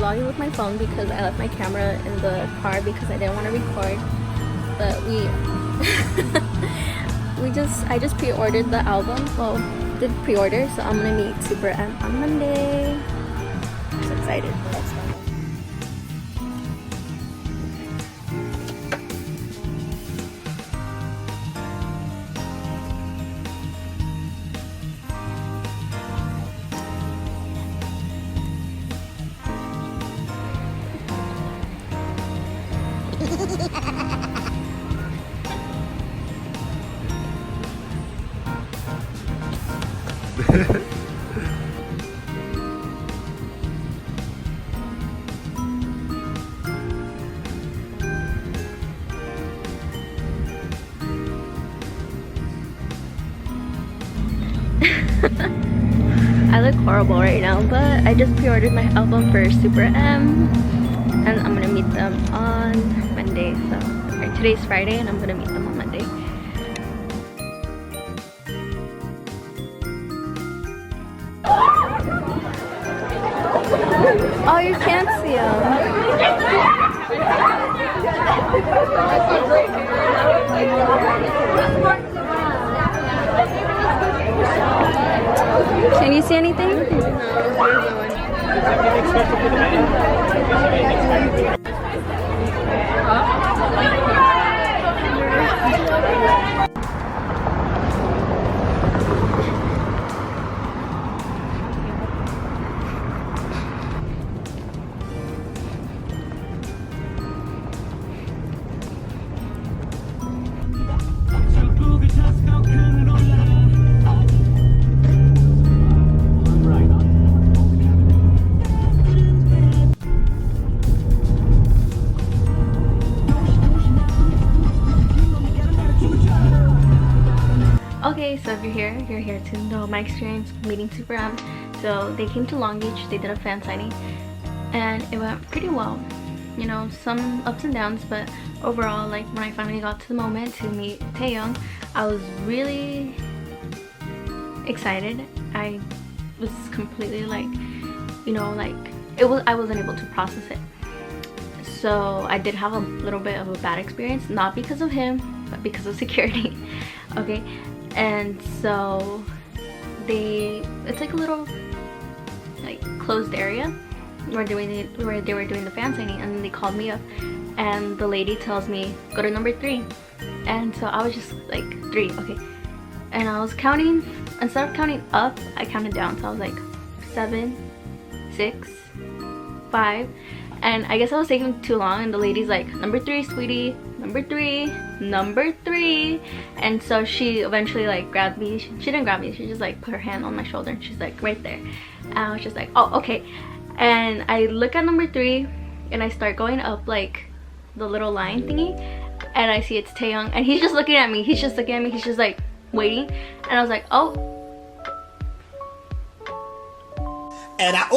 vlogging with my phone because I left my camera in the car because I didn't want to record. But I just pre-ordered the album. Well, did pre-order, so I'm gonna meet SuperM on Monday. I'm so excited. Let's go. I look horrible right now, but I just pre-ordered my album for SuperM, and I'm gonna meet them on Monday. So today's Friday, and I'm gonna meet them on Monday. Oh, you can't see them. Can you see anything? Okay, so if you're here to know my experience meeting SuperM. So they came to Long Beach, they did a fan signing, and it went pretty well. You know, some ups and downs, but overall, like when I finally got to the moment to meet TaeYong, I was really excited. I was completely like, you know, like I wasn't able to process it. So I did have a little bit of a bad experience, not because of him, but because of security. Okay. And so it's like a little like closed area where they were doing the fan signing, and then they called me up, and the lady tells me go to number 3, and so I was just like 3, okay, and I was counting. Instead of counting up, I counted down, so I was like 7, 6, 5, and I guess I was taking too long, and the lady's like, number 3, sweetie, number 3, number 3, and so she eventually like grabbed me. She didn't grab me, she just like put her hand on my shoulder, and she's like, right there. And I was just like, oh, okay. And I look at number 3, and I start going up like the little line thingy, and I see it's TaeYong, and he's just looking at me. He's just like waiting, and I was like, oh. And I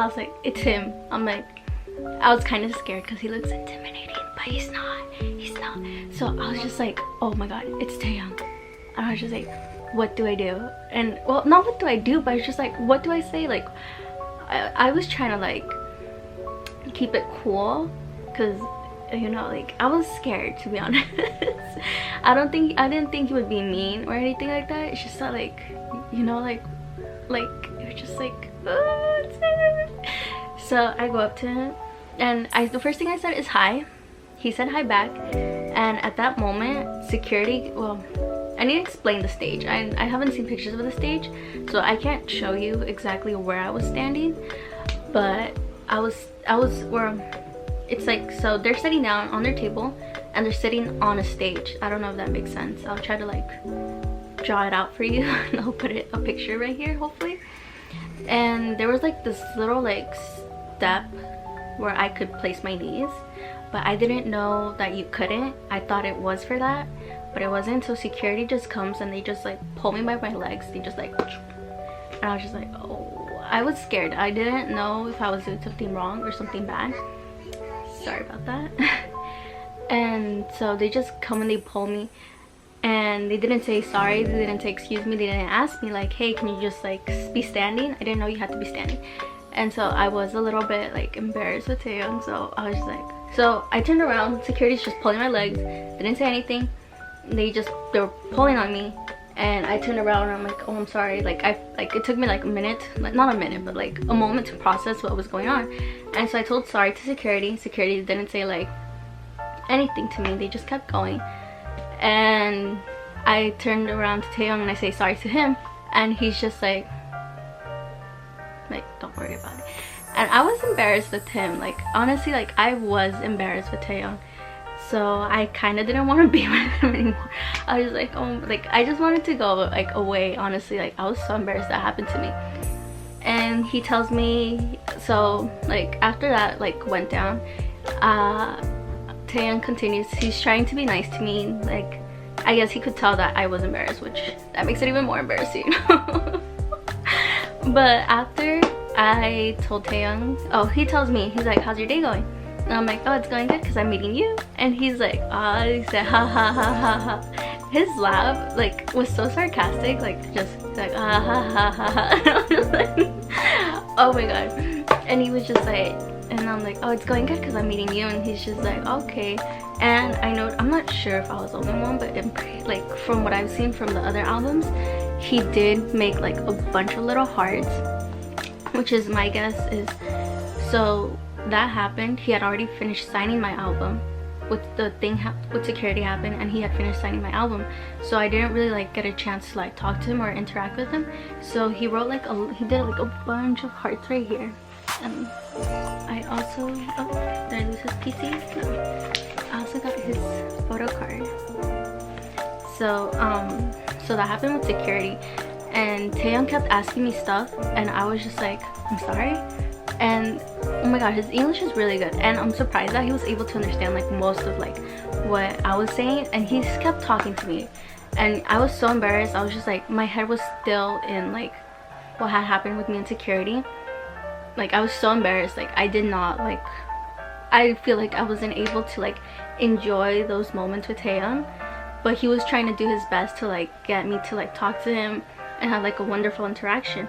was like, it's him. I'm like, I was kind of scared because he looks intimidating, but he's not. So I was just like, oh my god, it's TaeYong. And I was just like, what do I do? And well, not what do I do, but it's just like, what do I say? Like, I was trying to like keep it cool, because you know, like I was scared, to be honest. I didn't think he would be mean or anything like that. It's just that, like, you know, like it was just like, oh, it's him. So I go up to him, and the first thing I said is hi. He said hi back, and at that moment, security, well, I need to explain the stage. I haven't seen pictures of the stage, so I can't show you exactly where I was standing, but I was where it's like, so they're sitting down on their table and they're sitting on a stage. I don't know if that makes sense. I'll try to like draw it out for you and I'll put a picture right here, hopefully. And there was like this little like step where I could place my knees, but I didn't know that you couldn't. I thought it was for that, but it wasn't. So security just comes and they just like pull me by my legs. They just like, and I was just like, oh. I was scared. I didn't know if I was doing something wrong or something bad. Sorry about that. And so they just come and they pull me, and they didn't say sorry, they didn't say excuse me, they didn't ask me like, hey, can you just like be standing? I didn't know you had to be standing. And so I was a little bit like embarrassed with TaeYong, so I was like, so I turned around, security's just pulling my legs, didn't say anything, they were pulling on me, and I turned around and I'm like, oh, I'm sorry. Like it took me like a minute, like not a minute, but like a moment to process what was going on. And so I told sorry to security. Security didn't say like anything to me, they just kept going. And I turned around to TaeYong and I say sorry to him, and he's just like don't worry about it. And I was embarrassed with him, like honestly, like I was embarrassed with TaeYong, so I kind of didn't want to be with him anymore. I was like, oh, like I just wanted to go like away, honestly. Like I was so embarrassed that happened to me. And he tells me, so like after that like went down, TaeYong continues, he's trying to be nice to me. Like I guess he could tell that I was embarrassed, which that makes it even more embarrassing. But after I told TaeYong, oh, he tells me, he's like, how's your day going? And I'm like, oh, it's going good because I'm meeting you. And he's like, he said, ha ha ha ha ha. His laugh like was so sarcastic, like just like ha ha ha ha ha. And I was just like, oh my god. And he was just like, and I'm like, oh, it's going good because I'm meeting you. And he's just like, okay. And I know, I'm not sure if I was the only one, but like from what I've seen from the other albums, he did make like a bunch of little hearts, which is my guess is, so that happened. He had already finished signing my album with the thing with security happened, and he had finished signing my album, so I didn't really like get a chance to like talk to him or interact with him. So he wrote like he did like a bunch of hearts right here. And I also, oh, did I lose his PC? No. I also got his photo card. So so that happened with security, and TaeYong kept asking me stuff, and I was just like, I'm sorry. And oh my god, his English is really good, and I'm surprised that he was able to understand like most of like what I was saying. And he just kept talking to me, and I was so embarrassed. I was just like, my head was still in like what had happened with me in security. Like I was so embarrassed. Like I did not like, I feel like I wasn't able to like enjoy those moments with TaeYong, but he was trying to do his best to like get me to like talk to him and have like a wonderful interaction.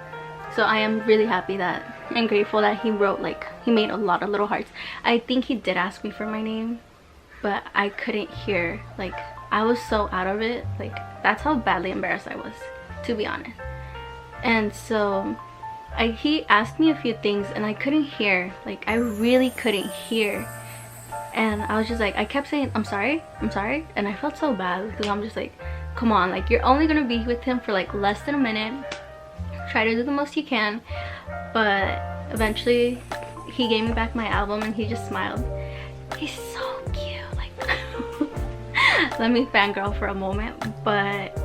So I am really happy that and grateful that he wrote like, he made a lot of little hearts. I think he did ask me for my name, but I couldn't hear. Like I was so out of it. Like that's how badly embarrassed I was, to be honest. And so he asked me a few things and I couldn't hear. Like I really couldn't hear. And I was just like, I kept saying, I'm sorry, and I felt so bad because I'm just like, come on, like you're only gonna be with him for like less than a minute. Try to do the most you can. But eventually he gave me back my album and he just smiled. He's so cute. Like let me fangirl for a moment, but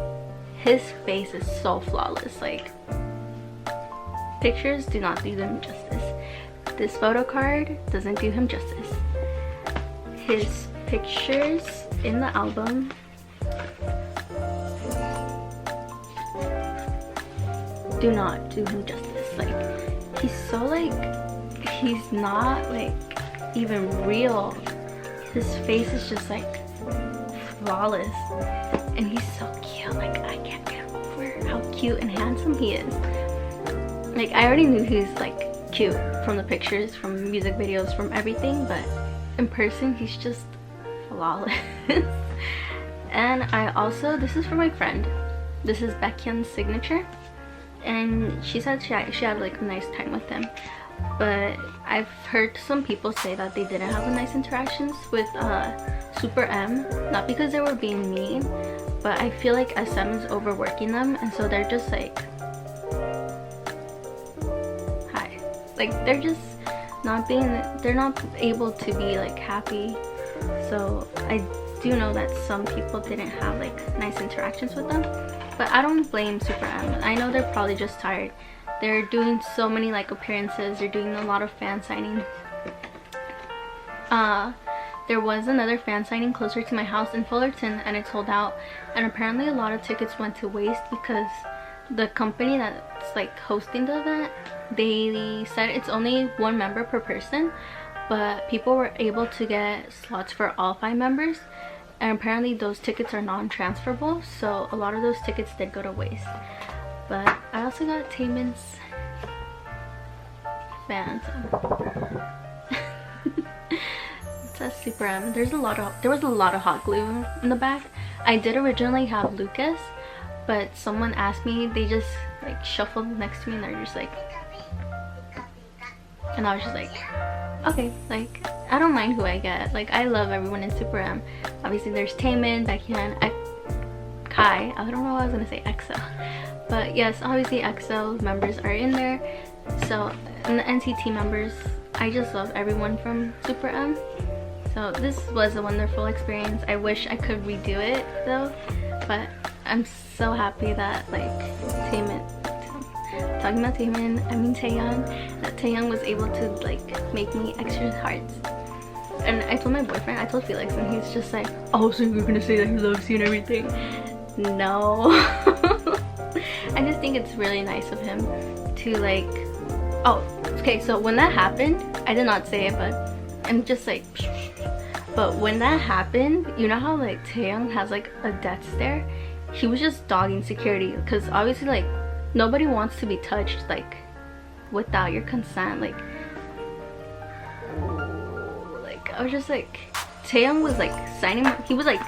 his face is so flawless. Like pictures do not do him justice. This photo card doesn't do him justice. His pictures in the album do not do him justice. Like he's so like, he's not like even real. His face is just like flawless, and he's so cute. Like I can't get over how cute and handsome he is. Like I already knew he was like cute from the pictures, from music videos, from everything, but in person he's just flawless. And I also, this is for my friend, this is Baekhyun's signature, and she said she had like a nice time with him, but I've heard some people say that they didn't have a nice interactions with SuperM, not because they were being mean, but I feel like SM is overworking them, and so they're just like, hi, like they're just not being, they're not able to be like happy. So I do know that some people didn't have like nice interactions with them, but I don't blame SuperM. I know they're probably just tired. They're doing so many like appearances, they're doing a lot of fan signings. There was another fan signing closer to my house in Fullerton, and it sold out, and apparently a lot of tickets went to waste because the company that's like hosting the event, they said it's only 1 member per person, but people were able to get slots for all 5 members, and apparently those tickets are non-transferable, so a lot of those tickets did go to waste. But I also got Layman's fans. It says SuperM. There was a lot of hot glue in the back. I did originally have Lucas, but someone asked me, they just like shuffled next to me and they're just like, and I was just like, okay, like I don't mind who I get. Like I love everyone in SuperM. Obviously there's Layman, Becky, and Kai. I don't know why I was gonna say EXO, but yes, obviously EXO members are in there. So, and the NCT members, I just love everyone from SuperM. So this was a wonderful experience. I wish I could redo it though, but I'm so happy that like Layman, talking about Layman, I mean TaeYong, that TaeYong was able to like make me extra hearts. And I told my boyfriend, I told Felix, and he's just like, oh, so you're gonna say that he loves you and everything? No. I just think it's really nice of him to like, oh, okay, so when that happened, I did not say it, but I'm just like, but when that happened, you know how like TaeYong has like a death stare? He was just dogging security, because obviously like nobody wants to be touched like without your consent. Like I was just like, TaeYong was like signing, he was like,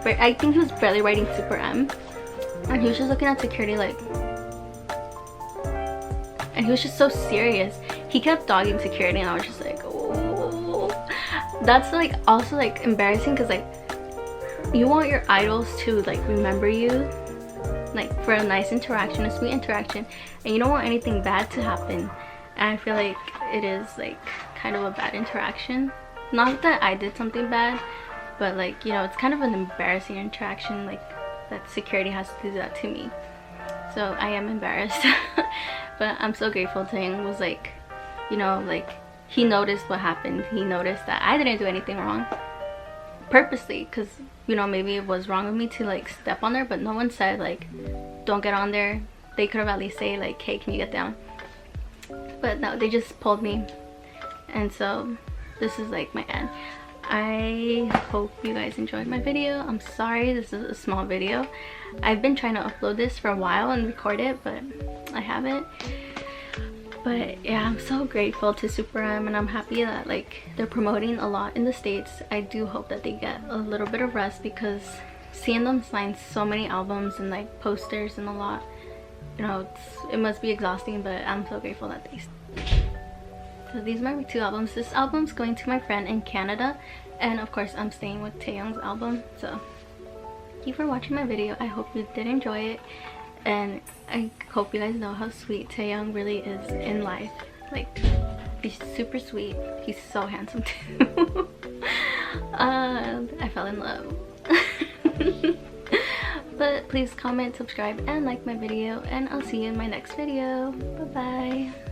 I think he was barely writing SuperM, and he was just looking at security like, and he was just so serious. He kept dogging security and I was just like, oh, that's like also like embarrassing, because like you want your idols to like remember you like for a nice interaction, a sweet interaction, and you don't want anything bad to happen. And I feel like it is like kind of a bad interaction. Not that I did something bad, but like, you know, it's kind of an embarrassing interaction, like that security has to do that to me. So I am embarrassed. But I'm so grateful to him. Was like, you know, like he noticed what happened. He noticed that I didn't do anything wrong purposely, because you know, maybe it was wrong of me to like step on there, but no one said like don't get on there. They could have at least say like, hey, can you get down? But no, they just pulled me. And so this is like my end. I hope you guys enjoyed my video. I'm sorry this is a small video. I've been trying to upload this for a while and record it, but I haven't. But yeah, I'm so grateful to SuperM, and I'm happy that like they're promoting a lot in the States. I do hope that they get a little bit of rest, because seeing them sign so many albums and like posters and a lot, you know, it must be exhausting, but I'm so grateful that they. So these are my 2 albums. This album's going to my friend in Canada, and of course I'm staying with TaeYong's album. So thank you for watching my video. I hope you did enjoy it, and I hope you guys know how sweet TaeYong really is in life. Like, he's super sweet. He's so handsome too. I fell in love. But please comment, subscribe, and like my video, and I'll see you in my next video. Bye bye.